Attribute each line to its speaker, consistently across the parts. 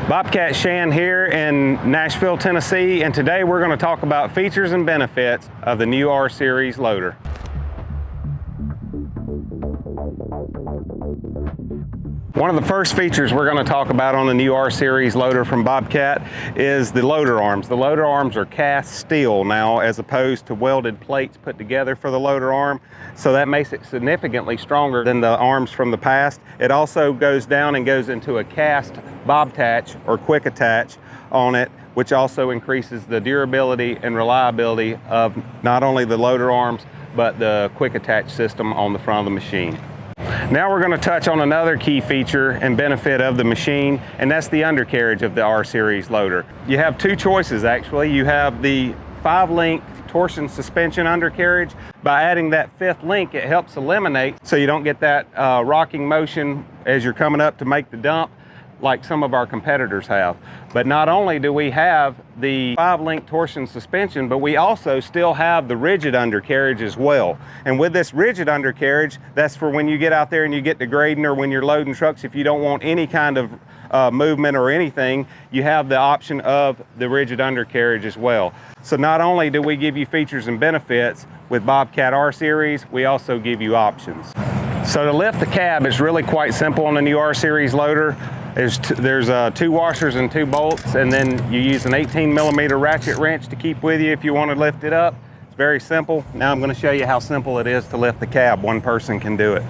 Speaker 1: Bobcat Shann here in Nashville, Tennessee, and today we're going to talk about features and benefits of the new R-series loader. One of the first features we're going to talk about on the new R-series loader from Bobcat is the loader arms. The loader arms are cast steel now as opposed to welded plates put together for the loader arm, so that makes it significantly stronger than the arms from the past. It also goes down and goes into a cast bob attach or quick attach on it, which also increases the durability and reliability of not only the loader arms but the quick attach system on the front of the machine. Now we're going to touch on another key feature and benefit of the machine, and that's the undercarriage of the R-series loader. You have two choices actually. You have the 5-link torsion suspension undercarriage. By adding that 5th link, it helps eliminate so you don't get that rocking motion as you're coming up to make the dump like some of our competitors have. But not only do we have the 5-link torsion suspension, but we also still have the rigid undercarriage as well. And with this rigid undercarriage, that's for when you get out there and you get to grading or when you're loading trucks, if you don't want any kind of movement or anything, you have the option of the rigid undercarriage as well. So not only do we give you features and benefits with Bobcat R-series, we also give you options. So to lift the cab is really quite simple on the new R-series loader. There's 2 washers and 2 bolts, and then you use an 18mm ratchet wrench to keep with you if you want to lift it up. It's very simple. Now I'm going to show you how simple it is to lift the cab. One person can do it.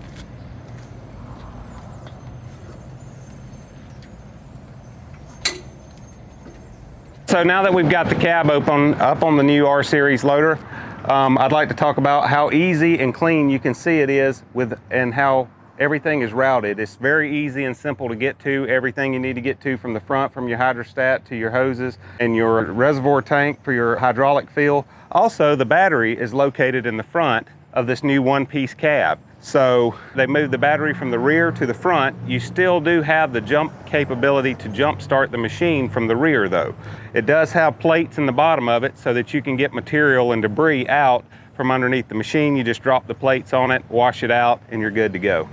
Speaker 1: So now that we've got the cab up on the new R-series loader, I'd like to talk about how easy and clean you can see it is and how everything is routed. It's very easy and simple to get to everything you need to get to from the front, from your hydrostat to your hoses and your reservoir tank for your hydraulic fill. Also, the battery is located in the front of this new one-piece cab. So they moved the battery from the rear to the front. You still do have the jump capability to jump start the machine from the rear though. It does have plates in the bottom of it so that you can get material and debris out from underneath the machine. You just drop the plates on it, wash it out, and you're good to go.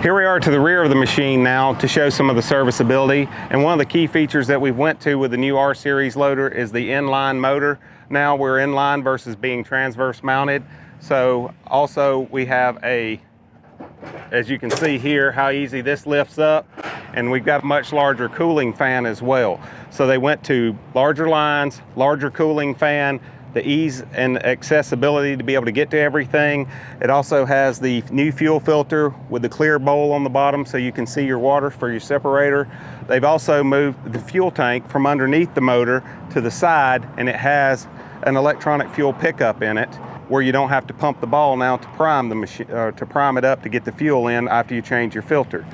Speaker 1: Here we are to the rear of the machine now to show some of the serviceability. And one of the key features that we've went to with the new R-series loader is the inline motor. Now we're inline versus being transverse mounted. So also we have as you can see here, how easy this lifts up, and we've got a much larger cooling fan as well. So they went to larger lines, larger cooling fan, the ease and accessibility to be able to get to everything. It also has the new fuel filter with the clear bowl on the bottom so you can see your water for your separator. They've also moved the fuel tank from underneath the motor to the side, and it has an electronic fuel pickup in it where you don't have to pump the ball now to prime the machine, to prime it up to get the fuel in after you change your filter.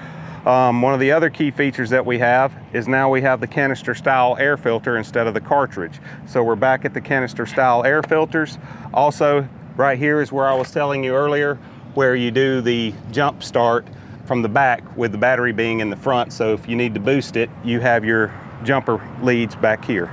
Speaker 1: One of the other key features that we have is now we have the canister style air filter instead of the cartridge. So we're back at the canister style air filters. Also, right here is where I was telling you earlier, where you do the jump start from the back with the battery being in the front. So if you need to boost it, you have your jumper leads back here.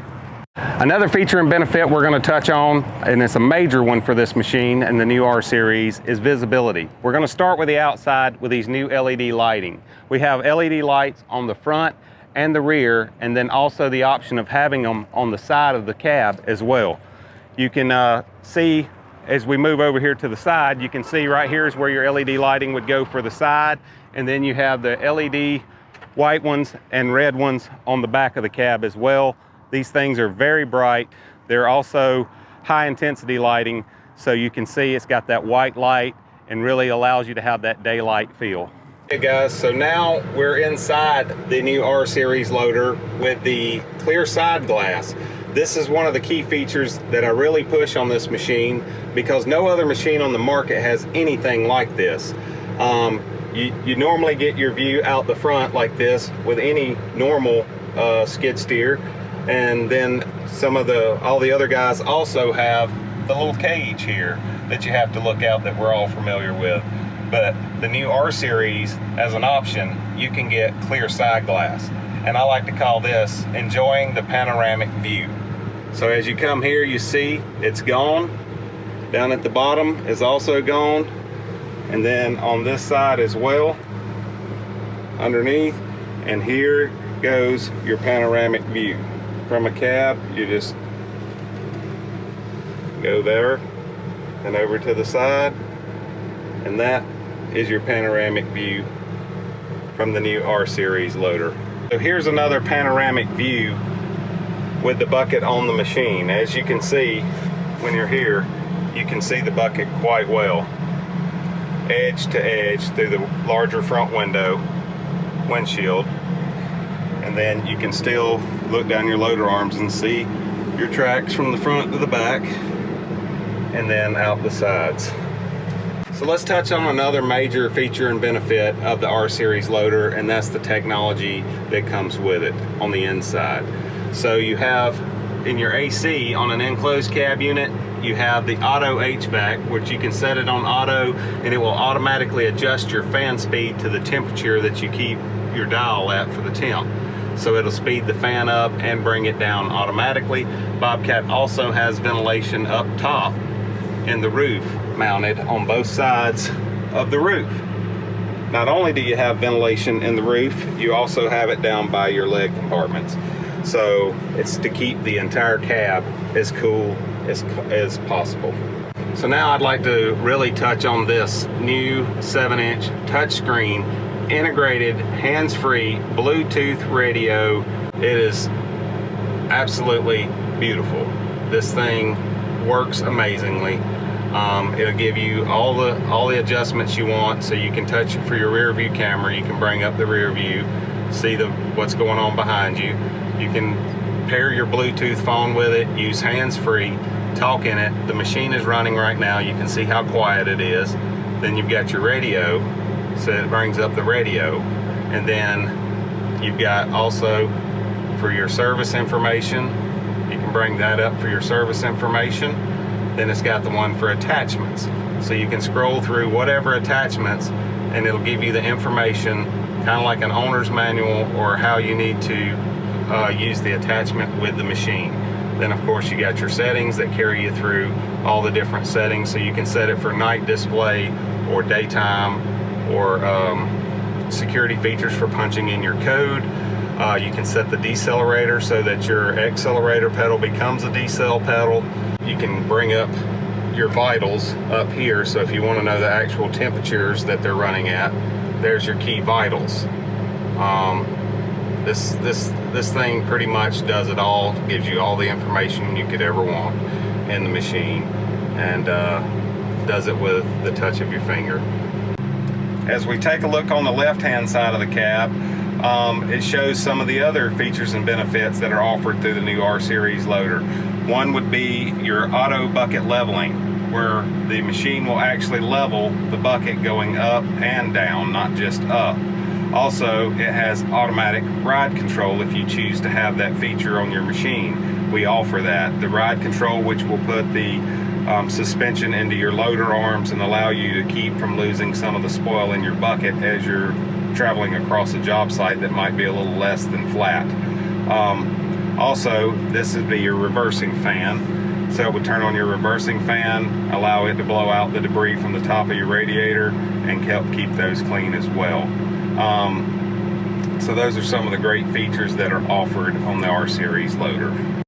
Speaker 1: Another feature and benefit we're going to touch on, and it's a major one for this machine and the new R-series, is visibility. We're going to start with the outside with these new LED lighting. We have LED lights on the front and the rear, and then also the option of having them on the side of the cab as well. You can see as we move over here to the side, you can see right here is where your LED lighting would go for the side, and then you have the LED white ones and red ones on the back of the cab as well. These things are very bright. They're also high intensity lighting, so you can see it's got that white light and really allows you to have that daylight feel. Hey guys, so now we're inside the new R-series loader with the clear side glass. This is one of the key features that I really push on this machine because no other machine on the market has anything like this. You normally get your view out the front like this with any normal skid steer. And then all the other guys also have the little cage here that you have to look out that we're all familiar with. But the new R-series, as an option, you can get clear side glass. And I like to call this enjoying the panoramic view. So as you come here, you see it's gone. Down at the bottom is also gone. And then on this side as well, underneath, and here goes your panoramic view. From a cab, you just go there and over to the side, and that is your panoramic view from the new R-series loader. So here's another panoramic view with the bucket on the machine. As you can see, when you're here, you can see the bucket quite well, edge to edge through the larger front windshield, and then you can still look down your loader arms and see your tracks from the front to the back and then out the sides. So let's touch on another major feature and benefit of the R-series loader, and that's the technology that comes with it on the inside. So you have in your AC on an enclosed cab unit, you have the auto HVAC, which you can set it on auto and it will automatically adjust your fan speed to the temperature that you keep your dial at for the temp. So it'll speed the fan up and bring it down automatically. Bobcat also has ventilation up top in the roof, mounted on both sides of the roof. Not only do you have ventilation in the roof, you also have it down by your leg compartments. So it's to keep the entire cab as cool as possible. So now I'd like to really touch on this new 7-inch touchscreen integrated hands-free Bluetooth radio. It is absolutely beautiful. This thing works amazingly. It'll give you all the adjustments you want, so you can touch it for your rear view camera. You can bring up the rear view, see what's going on behind you. You can pair your Bluetooth phone with it, use hands-free, talk in it. The machine is running right now. You can see how quiet it is. Then you've got your radio, so it brings up the radio. And then you've got also for your service information, you can bring that up for your service information. Then it's got the one for attachments. So you can scroll through whatever attachments and it'll give you the information, kind of like an owner's manual, or how you need to use the attachment with the machine. Then of course you got your settings that carry you through all the different settings, so you can set it for night display or daytime, or security features for punching in your code. You can set the decelerator so that your accelerator pedal becomes a decel pedal. You can bring up your vitals up here, so if you want to know the actual temperatures that they're running at, there's your key vitals. This thing pretty much does it all, gives you all the information you could ever want in the machine, and does it with the touch of your finger. As we take a look on the left-hand side of the cab, it shows some of the other features and benefits that are offered through the new R-series loader. One would be your auto bucket leveling, where the machine will actually level the bucket going up and down, not just up. Also, it has automatic ride control if you choose to have that feature on your machine. We offer that. The ride control, which will put the suspension into your loader arms and allow you to keep from losing some of the spoil in your bucket as you're traveling across a job site that might be a little less than flat. Also, this would be your reversing fan. So it would turn on your reversing fan, allow it to blow out the debris from the top of your radiator, and help keep those clean as well. So those are some of the great features that are offered on the R-series loader.